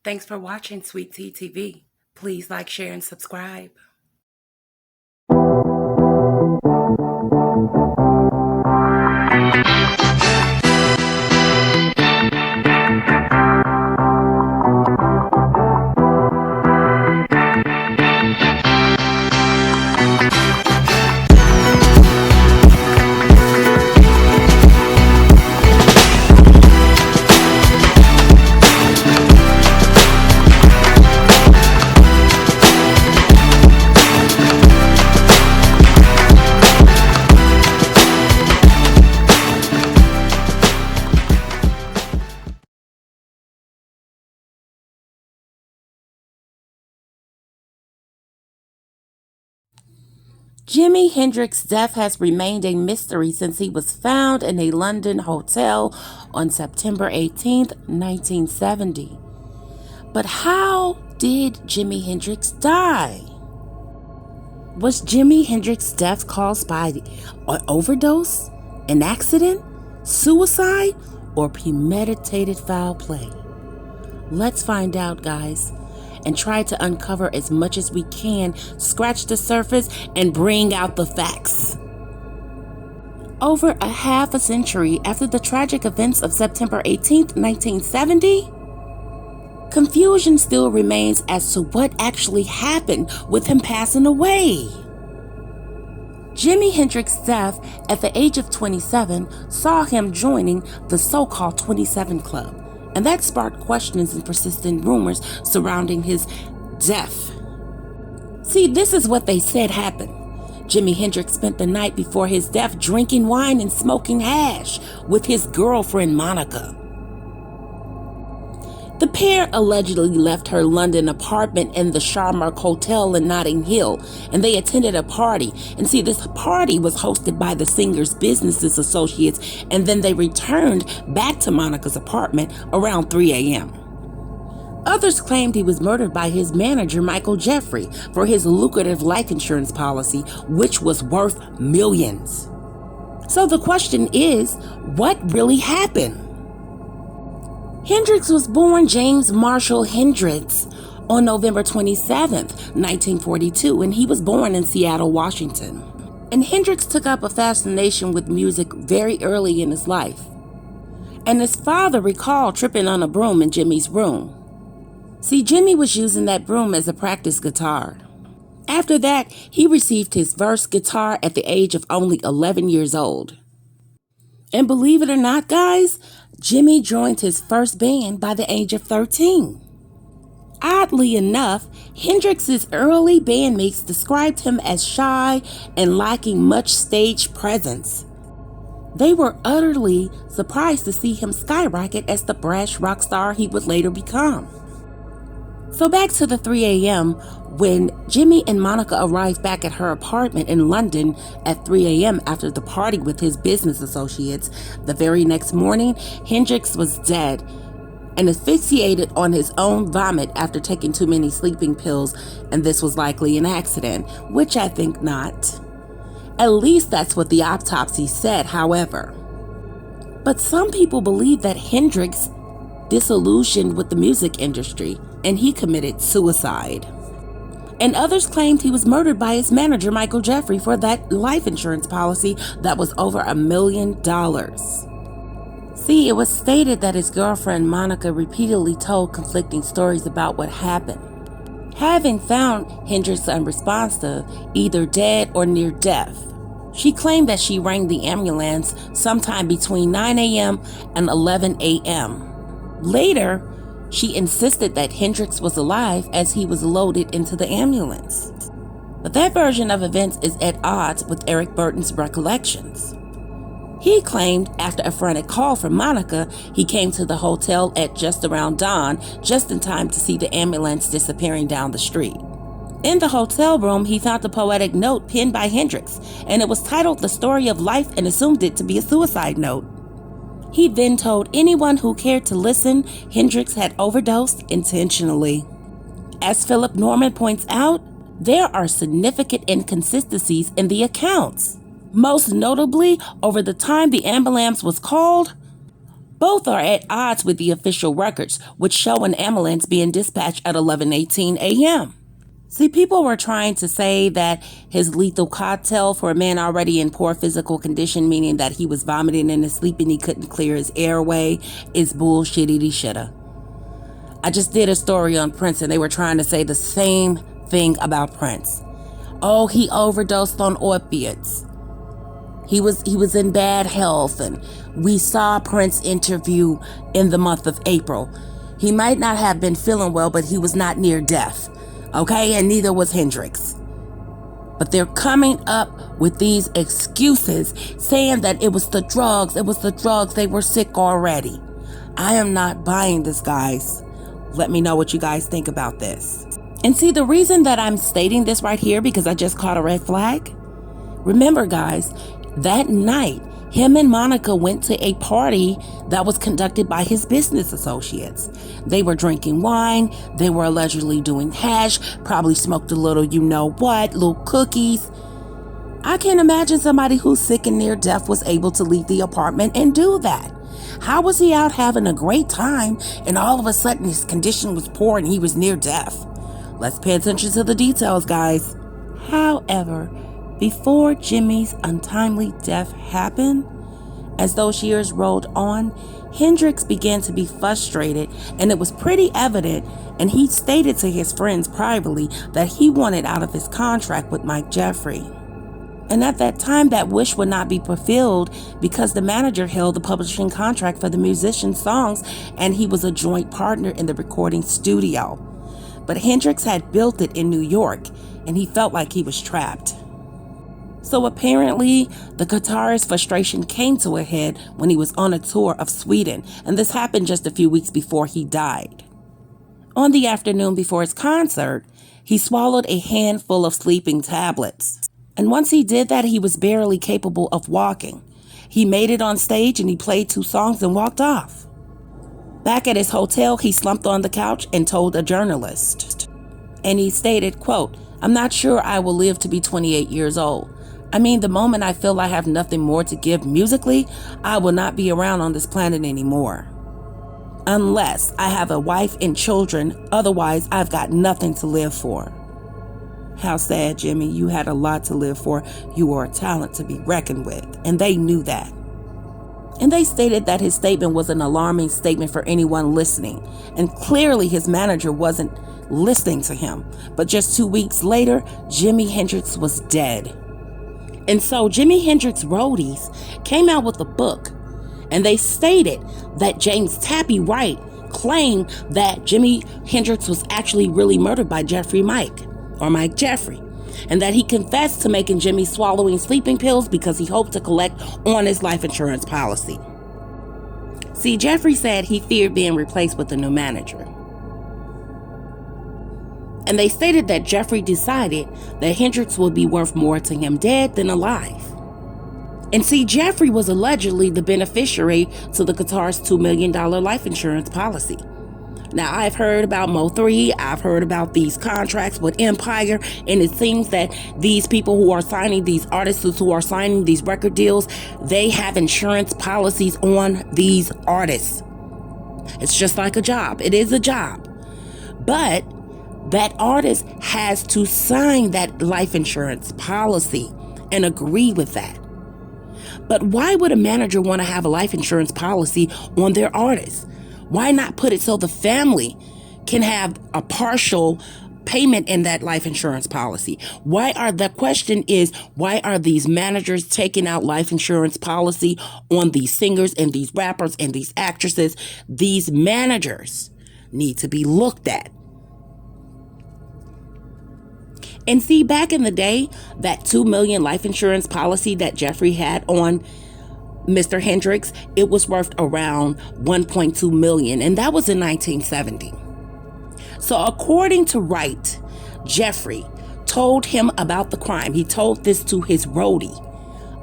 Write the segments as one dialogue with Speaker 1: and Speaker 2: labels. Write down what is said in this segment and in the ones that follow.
Speaker 1: Thanks for watching Sweet Tea TV. Please like, share, and subscribe. Jimi Hendrix's death has remained a mystery since he was found in a London hotel on September 18th, 1970. But how did Jimi Hendrix die? Was Jimi Hendrix's death caused by an overdose, an accident, suicide, or premeditated foul play? Let's find out, guys, and try to uncover as much as we can, scratch the surface, and bring out the facts. Over a half a century after the tragic events of September 18th, 1970, confusion still remains as to what actually happened with him passing away. Jimi Hendrix's death at the age of 27 saw him joining the so-called 27 Club, and that sparked questions and persistent rumors surrounding his death. See, this is what they said happened. Jimi Hendrix spent the night before his death drinking wine and smoking hash with his girlfriend Monica. The pair allegedly left her London apartment in the Sharmark Hotel in Notting Hill, and they attended a party. And see, this party was hosted by the singer's business associates, and then they returned back to Monica's apartment around 3 a.m. Others claimed he was murdered by his manager, Michael Jeffrey, for his lucrative life insurance policy, which was worth millions. So the question is, what really happened? Hendrix was born James Marshall Hendrix on November 27, 1942, and he was born in Seattle, Washington. And Hendrix took up a fascination with music very early in his life. And his father recalled tripping on a broom in Jimmy's room. See, Jimmy was using that broom as a practice guitar. After that, he received his first guitar at the age of only 11 years old. And believe it or not, guys, Jimmy joined his first band by the age of 13. Oddly enough, Hendrix's early bandmates described him as shy and lacking much stage presence. They were utterly surprised to see him skyrocket as the brash rock star he would later become. So back to the 3 a.m. when Jimmy and Monica arrived back at her apartment in London at 3 a.m. after the party with his business associates. The very next morning, Hendrix was dead and asphyxiated on his own vomit after taking too many sleeping pills, and this was likely an accident, which I think not. At least that's what the autopsy said, however. But some people believe that Hendrix disillusioned with the music industry and he committed suicide. And others claimed he was murdered by his manager, Michael Jeffrey, for that life insurance policy that was over $1 million. See, it was stated that his girlfriend, Monica, repeatedly told conflicting stories about what happened, having found Hendrix unresponsive, either dead or near death. She claimed that she rang the ambulance sometime between 9 a.m. and 11 a.m. Later, she insisted that Hendrix was alive as he was loaded into the ambulance. But that version of events is at odds with Eric Burton's recollections. He claimed after a frantic call from Monica, he came to the hotel at just around dawn, just in time to see the ambulance disappearing down the street. In the hotel room, he found a poetic note penned by Hendrix, and it was titled The Story of Life and assumed it to be a suicide note. He then told anyone who cared to listen, Hendrix had overdosed intentionally. As Philip Norman points out, there are significant inconsistencies in the accounts. Most notably, over the time the ambulance was called, Both are at odds with the official records, which show an ambulance being dispatched at 11:18 a.m. See, people were trying to say that his lethal cocktail for a man already in poor physical condition, meaning that he was vomiting in his sleep and he couldn't clear his airway, is bullshitty shoulda. I just did a story on Prince and they were trying to say the same thing about Prince. Oh, he overdosed on opiates. He was in bad health, and we saw Prince interview in the month of April. He might not have been feeling well, but he was not near death. Okay, and neither was Hendrix. But they're coming up with these excuses saying that it was the drugs, they were sick already. I am not buying this, guys. Let me know what you guys think about this. And see, the reason that I'm stating this right here, because I just caught a red flag. Remember, guys, that night, him and Monica went to a party that was conducted by his business associates. They were drinking wine. They were allegedly doing hash, probably smoked a little little cookies. I can't imagine somebody who's sick and near death was able to leave the apartment and do that. How was he out having a great time and all of a sudden his condition was poor and he was near death? Let's pay attention to the details, guys. However, before Jimmy's untimely death happened, as those years rolled on, Hendrix began to be frustrated, and it was pretty evident, and he stated to his friends privately that he wanted out of his contract with Mike Jeffrey. And at that time, that wish would not be fulfilled because the manager held the publishing contract for the musician's songs, and he was a joint partner in the recording studio. But Hendrix had built it in New York, and he felt like he was trapped. So apparently, the guitarist's frustration came to a head when he was on a tour of Sweden, and this happened just a few weeks before he died. On the afternoon before his concert, he swallowed a handful of sleeping tablets. And once he did that, he was barely capable of walking. He made it on stage and he played 2 songs and walked off. Back at his hotel, he slumped on the couch and told a journalist. And he stated, quote, "I'm not sure I will live to be 28 years old. I mean, the moment I feel I have nothing more to give musically, I will not be around on this planet anymore. Unless I have a wife and children, otherwise I've got nothing to live for." How sad, Jimmy. You had a lot to live for. You were a talent to be reckoned with, and they knew that. And they stated that his statement was an alarming statement for anyone listening, and clearly his manager wasn't listening to him. But just 2 weeks later, Jimi Hendrix was dead. And so Jimi Hendrix roadies came out with a book, and they stated that James Tappy Wright claimed that Jimi Hendrix was actually really murdered by Mike Jeffrey, and that he confessed to making Jimmy swallowing sleeping pills because he hoped to collect on his life insurance policy. See, Jeffrey said he feared being replaced with a new manager. And they stated that Jeffrey decided that Hendrix would be worth more to him dead than alive. And see, Jeffrey was allegedly the beneficiary to the guitarist's $2 million life insurance policy. Now, I've heard about Mo3, I've heard about these contracts with Empire, and it seems that these people who are signing, these artists who are signing these record deals, they have insurance policies on these artists. It's just like a job. It is a job. But that artist has to sign that life insurance policy and agree with that. But why would a manager want to have a life insurance policy on their artist? Why not put it so the family can have a partial payment in that life insurance policy? The question is, why are these managers taking out life insurance policy on these singers and these rappers and these actresses? These managers need to be looked at. And see, back in the day, that $2 million life insurance policy that Jeffrey had on Mr. Hendrix, it was worth around $1.2 million, and that was in 1970. So according to Wright, Jeffrey told him about the crime. He told this to his roadie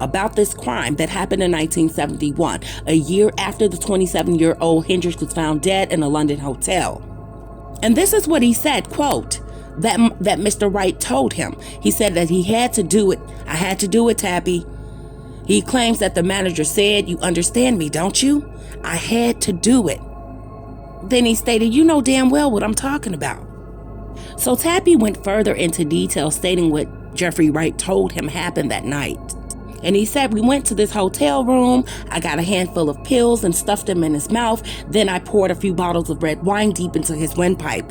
Speaker 1: about this crime that happened in 1971, a year after the 27-year-old Hendrix was found dead in a London hotel. And this is what he said, quote, that Mr. Wright told him. He said that he had to do it. "I had to do it, Tappy. He claims that the manager said, "You understand me, don't you? I had to do it." Then he stated, "You know damn well what I'm talking about." So Tappy went further into detail, stating what Jeffrey Wright told him happened that night. And he said, "We went to this hotel room. I got a handful of pills and stuffed them in his mouth. Then I poured a few bottles of red wine deep into his windpipe."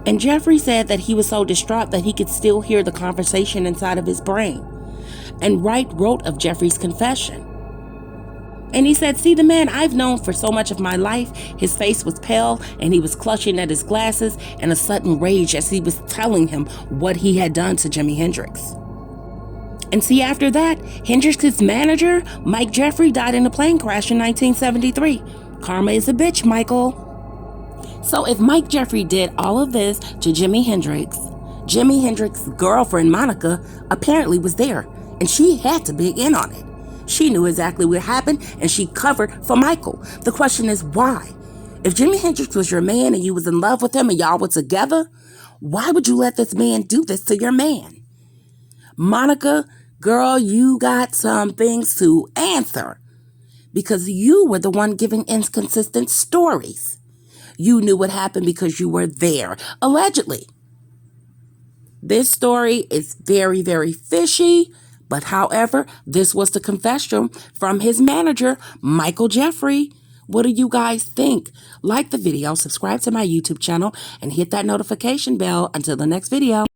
Speaker 1: And Jeffrey said that he was so distraught that he could still hear the conversation inside of his brain. And Wright wrote of Jeffrey's confession. And he said, "See, the man I've known for so much of my life, his face was pale and he was clutching at his glasses in a sudden rage as he was telling him what he had done to Jimi Hendrix." And see, after that, Hendrix's manager, Mike Jeffrey, died in a plane crash in 1973. Karma is a bitch, Michael. So if Mike Jeffrey did all of this to Jimi Hendrix's girlfriend, Monica, apparently was there, and she had to be in on it. She knew exactly what happened, and she covered for Michael. The question is, why? If Jimi Hendrix was your man and you was in love with him and y'all were together, why would you let this man do this to your man? Monica, girl, you got some things to answer because you were the one giving inconsistent stories. You knew what happened because you were there, allegedly. This story is very, very fishy, but however, this was the confession from his manager, Michael Jeffrey. What do you guys think? Like the video, subscribe to my YouTube channel, and hit that notification bell. Until the next video.